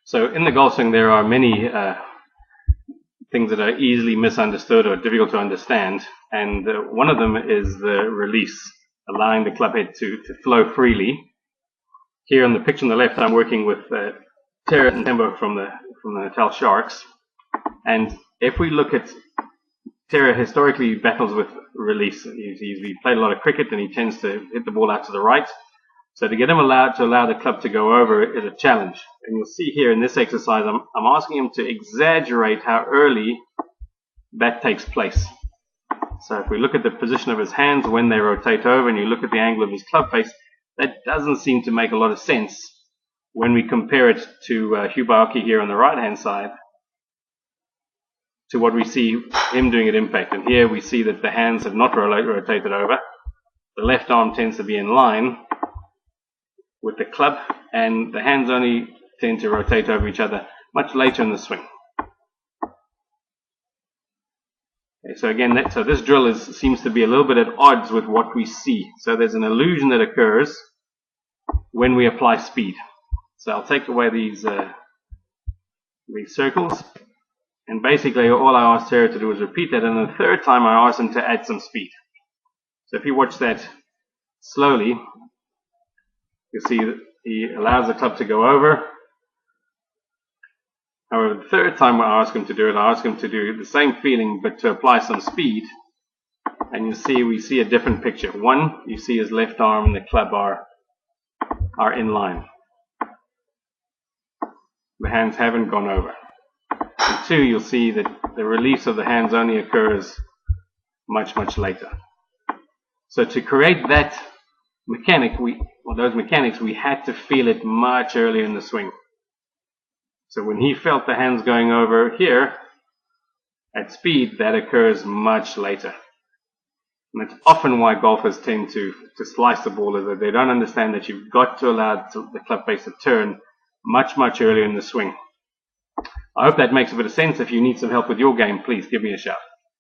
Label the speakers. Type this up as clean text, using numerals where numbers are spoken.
Speaker 1: So in the golf swing, there are many things that are easily misunderstood or difficult to understand, and one of them is the release, allowing the club head to flow freely. Here on the picture on the left, I'm working with Tera Mtembu from the Natal Sharks, and if we look at Tera, historically battles with release. He's played a lot of cricket and he tends to hit the ball out to the right. So to get him allowed to allow the club to go over is a challenge. And you'll see here in this exercise, I'm asking him to exaggerate how early that takes place. So if we look at the position of his hands when they rotate over and you look at the angle of his club face, that doesn't seem to make a lot of sense when we compare it to Hugh Baoki here on the right hand side, to what we see him doing at impact. And here we see that the hands have not rotated over. The left arm tends to be in line with the club, and the hands only tend to rotate over each other much later in the swing. Okay, so again, so this drill seems to be a little bit at odds with what we see. So there's an illusion that occurs when we apply speed. So I'll take away these circles. And basically all I asked Tera to do was repeat that, and the third time I asked him to add some speed. So if you watch that slowly, you'll see that he allows the club to go over. However, the third time I ask him to do it, I ask him to do the same feeling but to apply some speed. And you see, we see a different picture. One, you see his left arm and the club are in line. The hands haven't gone over. And two, you'll see that the release of the hands only occurs much, much later. So to create that mechanic, those mechanics, we had to feel it much earlier in the swing. So when he felt the hands going over here at speed, that occurs much later. And that's often why golfers tend to slice the ball, is that they don't understand that you've got to allow the club face to turn much, much earlier in the swing. I hope that makes a bit of sense. If you need some help with your game, please give me a shout.